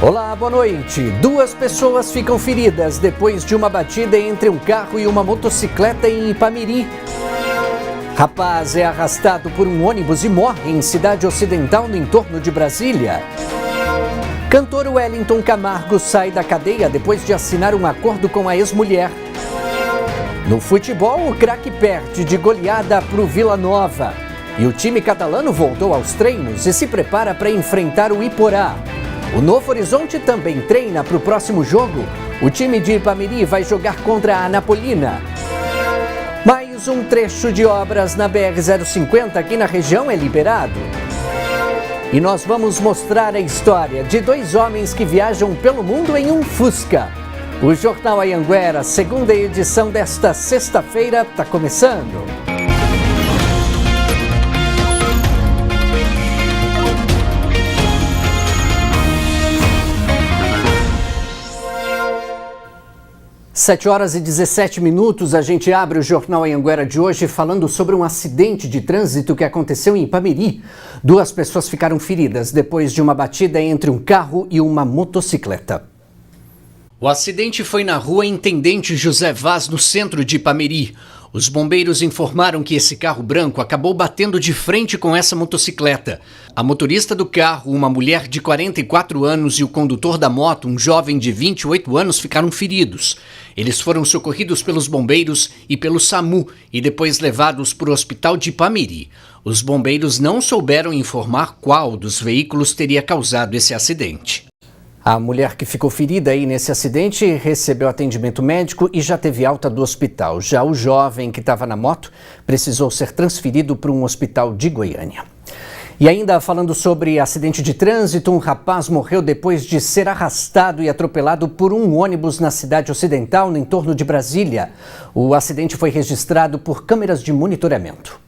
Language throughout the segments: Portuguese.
Olá, boa noite. 2 pessoas ficam feridas depois de uma batida entre um carro e uma motocicleta em Ipameri. Rapaz é arrastado por um ônibus e morre em cidade ocidental no entorno de Brasília. Cantor Wellington Camargo sai da cadeia depois de assinar um acordo com a ex-mulher. No futebol, o craque perde de goleada para o Vila Nova. E o time catalano voltou aos treinos e se prepara para enfrentar o Iporá. O Novo Horizonte também treina para o próximo jogo. O time de Ipameri vai jogar contra a Anapolina. Mais um trecho de obras na BR-050 aqui na região é liberado. E nós vamos mostrar a história de 2 homens que viajam pelo mundo em um Fusca. O Jornal Anhanguera, segunda edição desta sexta-feira, está começando. Sete horas e 17 minutos, a gente abre o Jornal Anhanguera de hoje falando sobre um acidente de trânsito que aconteceu em Ipameri. 2 pessoas ficaram feridas depois de uma batida entre um carro e uma motocicleta. O acidente foi na rua Intendente José Vaz, no centro de Ipameri. Os bombeiros informaram que esse carro branco acabou batendo de frente com essa motocicleta. A motorista do carro, uma mulher de 44 anos, e o condutor da moto, um jovem de 28 anos, ficaram feridos. Eles foram socorridos pelos bombeiros e pelo SAMU e depois levados para o hospital de Ipameri. Os bombeiros não souberam informar qual dos veículos teria causado esse acidente. A mulher que ficou ferida aí nesse acidente recebeu atendimento médico e já teve alta do hospital. Já o jovem que estava na moto precisou ser transferido para um hospital de Goiânia. E ainda falando sobre acidente de trânsito, um rapaz morreu depois de ser arrastado e atropelado por um ônibus na cidade ocidental, no entorno de Brasília. O acidente foi registrado por câmeras de monitoramento.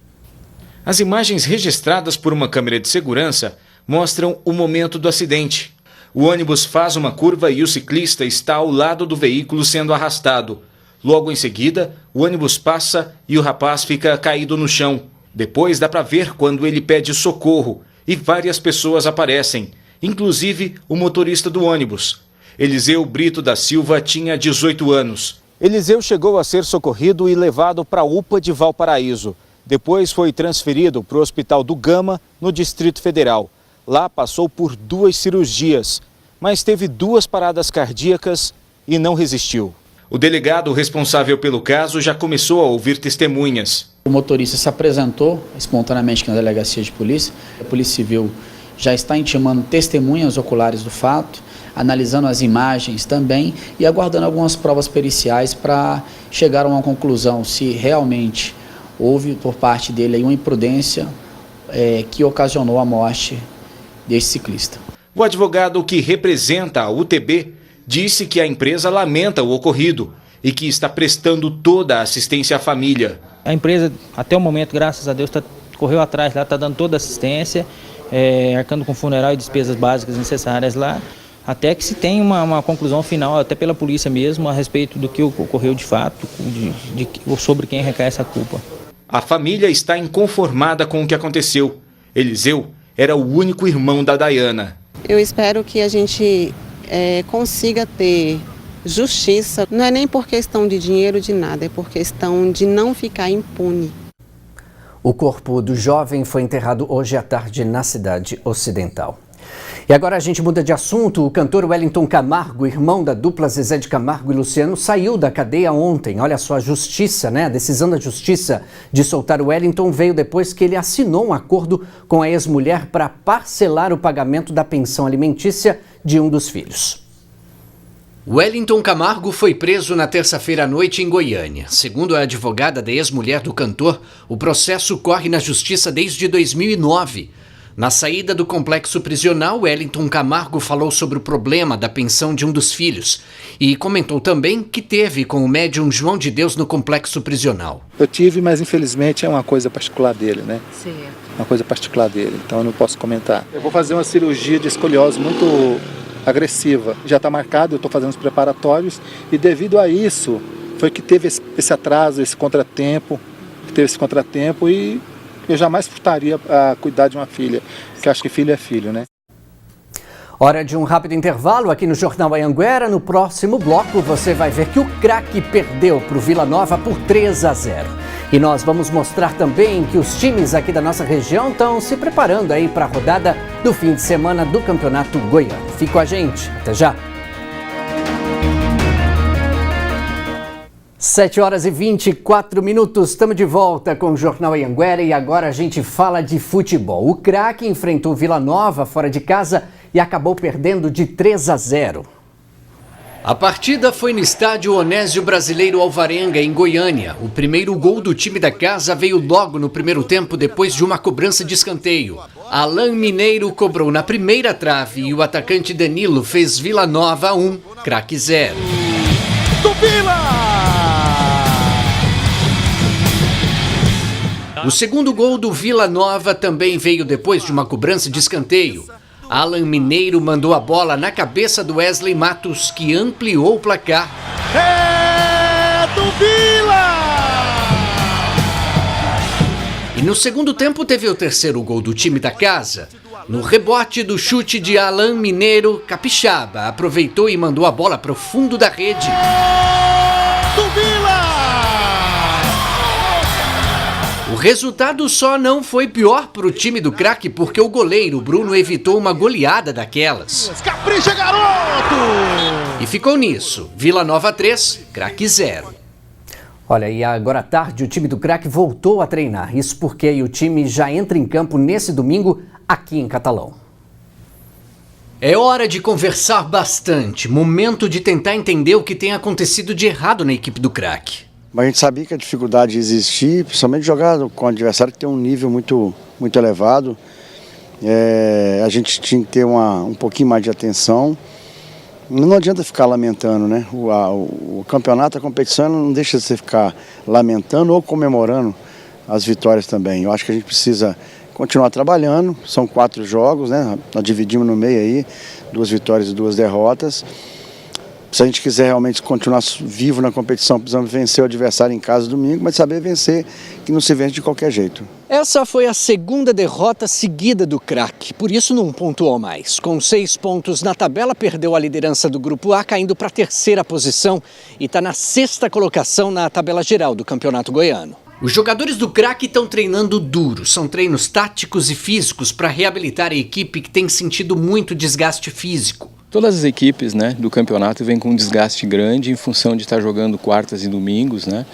As imagens registradas por uma câmera de segurança mostram o momento do acidente. O ônibus faz uma curva e o ciclista está ao lado do veículo sendo arrastado. Logo em seguida, o ônibus passa e o rapaz fica caído no chão. Depois dá para ver quando ele pede socorro e várias pessoas aparecem, inclusive o motorista do ônibus. Eliseu Brito da Silva tinha 18 anos. Eliseu chegou a ser socorrido e levado para a UPA de Valparaíso. Depois foi transferido para o Hospital do Gama, no Distrito Federal. Lá passou por 2 cirurgias, mas teve 2 paradas cardíacas e não resistiu. O delegado responsável pelo caso já começou a ouvir testemunhas. O motorista se apresentou espontaneamente na delegacia de polícia. A Polícia Civil já está intimando testemunhas oculares do fato, analisando as imagens também e aguardando algumas provas periciais para chegar a uma conclusão se realmente houve por parte dele aí uma imprudência que ocasionou a morte deste ciclista. O advogado que representa a UTB disse que a empresa lamenta o ocorrido e que está prestando toda a assistência à família. A empresa, até o momento, graças a Deus, correu atrás lá, está dando toda a assistência, arcando com funeral e despesas básicas necessárias lá, até que se tenha uma conclusão final, até pela polícia mesmo, a respeito do que ocorreu de fato, sobre quem recai essa culpa. A família está inconformada com o que aconteceu. Eliseu era o único irmão da Dayana. Eu espero que a gente consiga ter justiça. Não é nem por questão de dinheiro, de nada, é por questão de não ficar impune. O corpo do jovem foi enterrado hoje à tarde na cidade ocidental. E agora a gente muda de assunto. O cantor Wellington Camargo, irmão da dupla Zezé de Camargo e Luciano, saiu da cadeia ontem. Olha só, a justiça, né? A decisão da justiça de soltar o Wellington veio depois que ele assinou um acordo com a ex-mulher para parcelar o pagamento da pensão alimentícia de um dos filhos. Wellington Camargo foi preso na terça-feira à noite em Goiânia. Segundo a advogada da ex-mulher do cantor, o processo corre na justiça desde 2009. Na saída do complexo prisional, Wellington Camargo falou sobre o problema da pensão de um dos filhos e comentou também que teve com o médium João de Deus no complexo prisional. Eu tive, mas infelizmente é uma coisa particular dele, né? Sim. Uma coisa particular dele, então eu não posso comentar. Eu vou fazer uma cirurgia de escoliose muito agressiva. Já está marcado, eu estou fazendo os preparatórios e devido a isso foi que teve esse atraso, esse contratempo, e eu jamais furtaria a cuidar de uma filha, porque acho que filho é filho, né? Hora de um rápido intervalo aqui no Jornal Anhanguera. No próximo bloco você vai ver que o Craque perdeu para o Vila Nova por 3-0. E nós vamos mostrar também que os times aqui da nossa região estão se preparando aí para a rodada do fim de semana do Campeonato Goiano. Fique com a gente, até já! 7h24, estamos de volta com o Jornal Anhanguera e agora a gente fala de futebol. O Craque enfrentou o Vila Nova fora de casa e acabou perdendo de 3-0. A partida foi no estádio Onésio Brasileiro Alvarenga, em Goiânia. O primeiro gol do time da casa veio logo no primeiro tempo, depois de uma cobrança de escanteio. Alain Mineiro cobrou na primeira trave e o atacante Danilo fez Vila Nova 1, Craque 0. Do Vila! O segundo gol do Vila Nova também veio depois de uma cobrança de escanteio. Alain Mineiro mandou a bola na cabeça do Wesley Matos, que ampliou o placar. É do Vila! E no segundo tempo teve o terceiro gol do time da casa. No rebote do chute de Alain Mineiro, Capixaba aproveitou e mandou a bola para o fundo da rede. Do Vila! O resultado só não foi pior para o time do Craque porque o goleiro Bruno evitou uma goleada daquelas. Capricha, garoto! E ficou nisso. Vila Nova 3, Craque 0. Olha, e agora à tarde o time do Craque voltou a treinar. Isso porque aí o time já entra em campo nesse domingo aqui em Catalão. É hora de conversar bastante. Momento de tentar entender o que tem acontecido de errado na equipe do Craque. Mas a gente sabia que a dificuldade existia, principalmente jogar com um adversário que tem um nível muito elevado. A gente tinha que ter um pouquinho mais de atenção. Não adianta ficar lamentando, né? O campeonato, a competição não deixa de você ficar lamentando ou comemorando as vitórias também. Eu acho que a gente precisa continuar trabalhando. São 4 jogos, né? Nós dividimos no meio aí, 2 vitórias e 2 derrotas. Se a gente quiser realmente continuar vivo na competição, precisamos vencer o adversário em casa domingo, mas saber vencer, que não se vence de qualquer jeito. Essa foi a segunda derrota seguida do Craque, por isso não pontuou mais. Com 6 pontos na tabela, perdeu a liderança do Grupo A, caindo para a 3ª posição e está na 6ª colocação na tabela geral do Campeonato Goiano. Os jogadores do Craque estão treinando duro, são treinos táticos e físicos para reabilitar a equipe que tem sentido muito desgaste físico. Todas as equipes, né, do campeonato vêm com um desgaste grande em função de estar jogando quartas e domingos, né?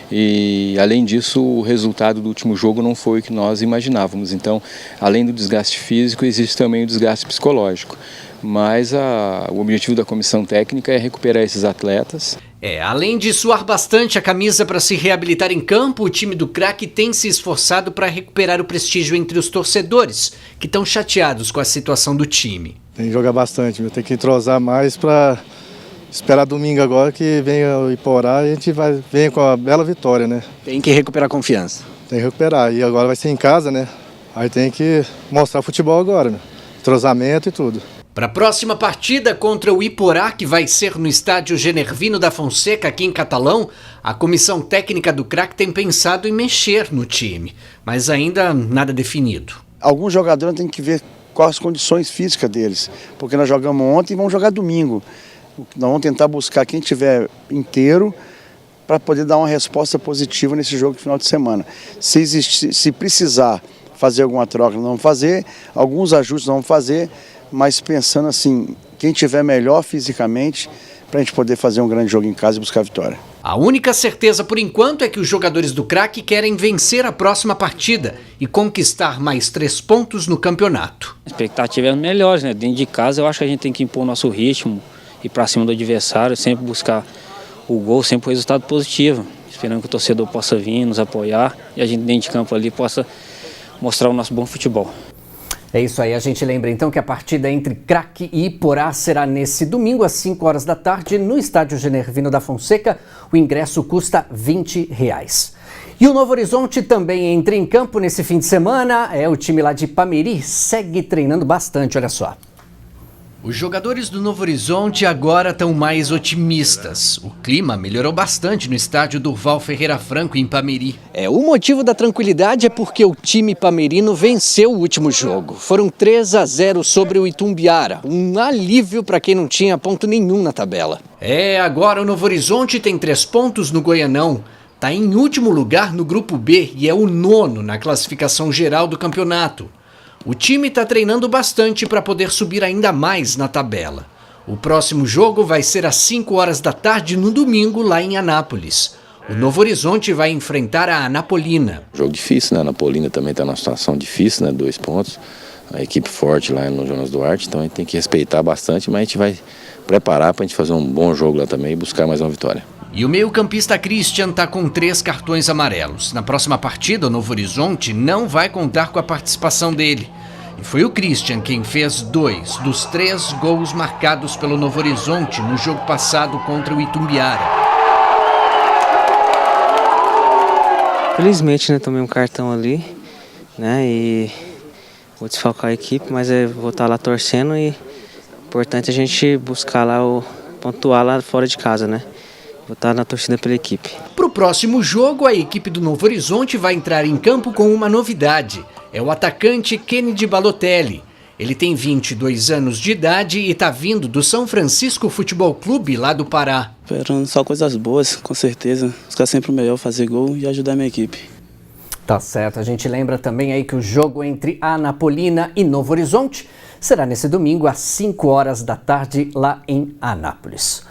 E além disso, o resultado do último jogo não foi o que nós imaginávamos. Então, além do desgaste físico, existe também o desgaste psicológico. Mas o objetivo da comissão técnica é recuperar esses atletas. Além de suar bastante a camisa para se reabilitar em campo, o time do Craque tem se esforçado para recuperar o prestígio entre os torcedores, que estão chateados com a situação do time. Tem que jogar bastante, tem que entrosar mais para esperar domingo agora que venha o Iporá e a gente venha com a bela vitória, né? Tem que recuperar a confiança. Tem que recuperar, e agora vai ser em casa, né? Aí tem que mostrar futebol agora, né? Entrosamento e tudo. Para a próxima partida contra o Iporá, que vai ser no estádio Genervino da Fonseca, aqui em Catalão, a comissão técnica do Craque tem pensado em mexer no time, mas ainda nada definido. Alguns jogadores têm que ver quais as condições físicas deles, porque nós jogamos ontem e vamos jogar domingo. Nós vamos tentar buscar quem estiver inteiro para poder dar uma resposta positiva nesse jogo de final de semana. Se precisar fazer alguma troca, nós vamos fazer, alguns ajustes nós vamos fazer, mas pensando assim, quem estiver melhor fisicamente, para a gente poder fazer um grande jogo em casa e buscar a vitória. A única certeza por enquanto é que os jogadores do Craque querem vencer a próxima partida e conquistar mais 3 pontos no campeonato. A expectativa é melhor, né? Dentro de casa eu acho que a gente tem que impor o nosso ritmo, ir para cima do adversário, sempre buscar o gol, sempre o resultado positivo, esperando que o torcedor possa vir, nos apoiar e a gente dentro de campo ali possa mostrar o nosso bom futebol. É isso aí, a gente lembra então que a partida entre Craque e Iporá será nesse domingo às 5 horas da tarde no estádio Genervino da Fonseca. O ingresso custa R$20. E o Novo Horizonte também entra em campo nesse fim de semana. O time lá de Ipameri segue treinando bastante, olha só. Os jogadores do Novo Horizonte agora estão mais otimistas. O clima melhorou bastante no estádio Durval Ferreira Franco, em Ipameri. O motivo da tranquilidade é porque o time pamerino venceu o último jogo. Foram 3-0 sobre o Itumbiara. Um alívio para quem não tinha ponto nenhum na tabela. Agora o Novo Horizonte tem 3 pontos no Goianão. Está em último lugar no Grupo B e é o 9º na classificação geral do campeonato. O time está treinando bastante para poder subir ainda mais na tabela. O próximo jogo vai ser às 5 horas da tarde no domingo, lá em Anápolis. O Novo Horizonte vai enfrentar a Anapolina. Jogo difícil, né? A Anapolina também está numa situação difícil, né? 2 pontos. A equipe forte lá no Jonas Duarte, então a gente tem que respeitar bastante, mas a gente vai preparar para a gente fazer um bom jogo lá também e buscar mais uma vitória. E o meio-campista Christian está com 3 cartões amarelos. Na próxima partida, o Novo Horizonte não vai contar com a participação dele. E foi o Christian quem fez 2 dos 3 gols marcados pelo Novo Horizonte no jogo passado contra o Itumbiara. Felizmente, né, tomei um cartão ali, né, e vou desfalcar a equipe, mas vou estar lá torcendo e importante a gente buscar lá pontuar lá fora de casa, né. Vou estar na torcida pela equipe. Para o próximo jogo, a equipe do Novo Horizonte vai entrar em campo com uma novidade. É o atacante Kennedy Balotelli. Ele tem 22 anos de idade e está vindo do São Francisco Futebol Clube, lá do Pará. Esperando só coisas boas, com certeza. Buscar sempre o melhor, fazer gol e ajudar a minha equipe. Tá certo. A gente lembra também aí que o jogo entre Anapolina e Novo Horizonte será nesse domingo às 5 horas da tarde, lá em Anápolis.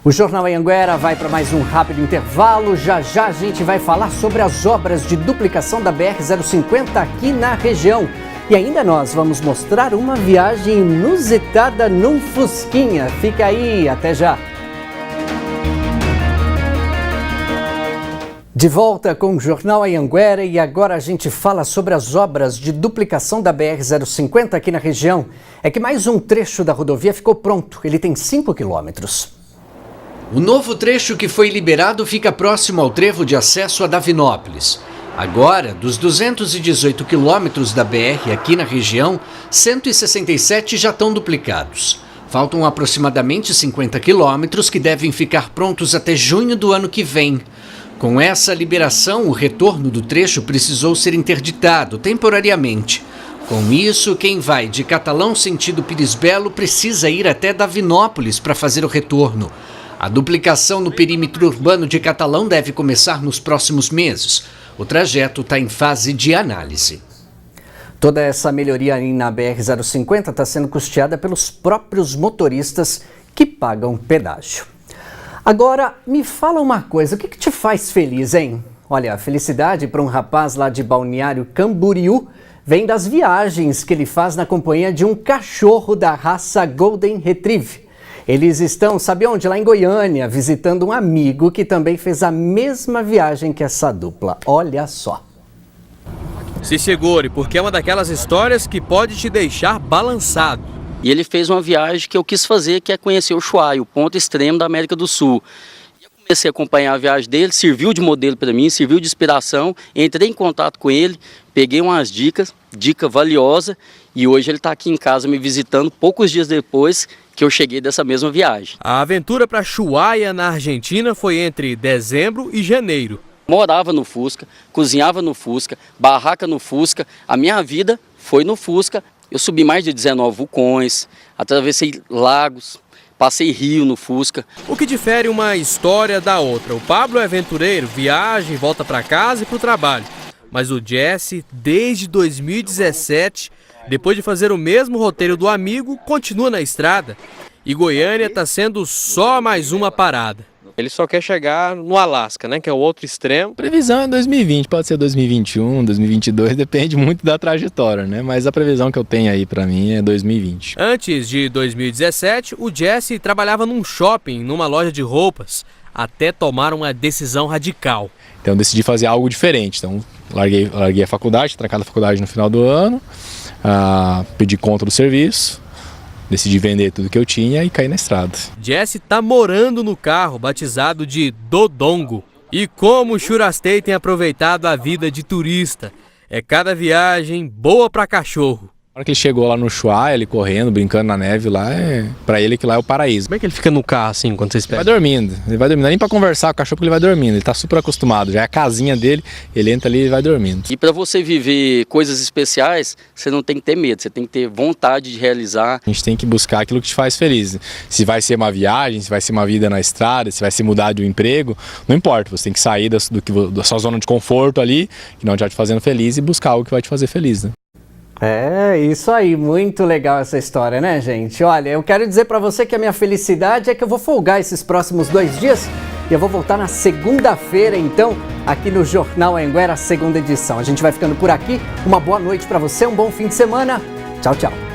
O Jornal Anhanguera vai para mais um rápido intervalo. Já já a gente vai falar sobre as obras de duplicação da BR-050 aqui na região. E ainda nós vamos mostrar uma viagem inusitada num Fusquinha. Fica aí, até já! De volta com o Jornal Anhanguera e agora a gente fala sobre as obras de duplicação da BR-050 aqui na região. É que mais um trecho da rodovia ficou pronto, ele tem 5 quilômetros. O novo trecho que foi liberado fica próximo ao trevo de acesso a Davinópolis. Agora, dos 218 quilômetros da BR aqui na região, 167 já estão duplicados. Faltam aproximadamente 50 quilômetros que devem ficar prontos até junho do ano que vem. Com essa liberação, o retorno do trecho precisou ser interditado temporariamente. Com isso, quem vai de Catalão sentido Pires Belo precisa ir até Davinópolis para fazer o retorno. A duplicação no perímetro urbano de Catalão deve começar nos próximos meses. O trajeto está em fase de análise. Toda essa melhoria aí na BR-050 está sendo custeada pelos próprios motoristas que pagam pedágio. Agora, me fala uma coisa, o que te faz feliz, hein? Olha, a felicidade para um rapaz lá de Balneário Camboriú vem das viagens que ele faz na companhia de um cachorro da raça Golden Retriever. Eles estão, sabe onde? Lá em Goiânia, visitando um amigo que também fez a mesma viagem que essa dupla. Olha só. Se segure, porque é uma daquelas histórias que pode te deixar balançado. E ele fez uma viagem que eu quis fazer, que é conhecer o Ushuaia, o ponto extremo da América do Sul. Eu comecei a acompanhar a viagem dele, serviu de modelo para mim, serviu de inspiração. Entrei em contato com ele, peguei umas dica valiosa, e hoje ele está aqui em casa me visitando poucos dias depois que eu cheguei dessa mesma viagem. A aventura para Ushuaia, na Argentina, foi entre dezembro e janeiro. Morava no Fusca, cozinhava no Fusca, barraca no Fusca, a minha vida foi no Fusca. Eu subi mais de 19 vulcões, atravessei lagos, passei rio no Fusca. O que difere uma história da outra? O Pablo é aventureiro, viaja e volta para casa e para o trabalho. Mas o Jesse, desde 2017, depois de fazer o mesmo roteiro do amigo, continua na estrada. E Goiânia está sendo só mais uma parada. Ele só quer chegar no Alasca, né, que é o outro extremo. Previsão é 2020, pode ser 2021, 2022, depende muito da trajetória, né? Mas a previsão que eu tenho aí para mim é 2020. Antes de 2017, o Jesse trabalhava num shopping, numa loja de roupas, até tomar uma decisão radical. Então eu decidi fazer algo diferente. Então larguei a faculdade, trancado a faculdade no final do ano, pedi conta do serviço. Decidi vender tudo que eu tinha e cair na estrada. Jesse tá morando no carro, batizado de Dodongo. E como o Churastei tem aproveitado a vida de turista. É cada viagem boa para cachorro. Na hora que ele chegou lá no Ushuaia, ele correndo, brincando na neve lá, pra ele que lá é o paraíso. Como é que ele fica no carro assim, quando você espera? Ele vai dormindo, não é nem pra conversar com o cachorro porque ele vai dormindo, ele tá super acostumado, já é a casinha dele, ele entra ali e vai dormindo. E para você viver coisas especiais, você não tem que ter medo, você tem que ter vontade de realizar. A gente tem que buscar aquilo que te faz feliz. Se vai ser uma viagem, se vai ser uma vida na estrada, se vai se mudar de um emprego, não importa, você tem que sair da sua zona de conforto ali, que não está te fazendo feliz, e buscar algo que vai te fazer feliz, né? É, isso aí, muito legal essa história, né, gente? Olha, eu quero dizer pra você que a minha felicidade é que eu vou folgar esses próximos 2 dias e eu vou voltar na segunda-feira, então, aqui no Jornal Anhanguera, segunda edição. A gente vai ficando por aqui, uma boa noite pra você, um bom fim de semana. Tchau, tchau.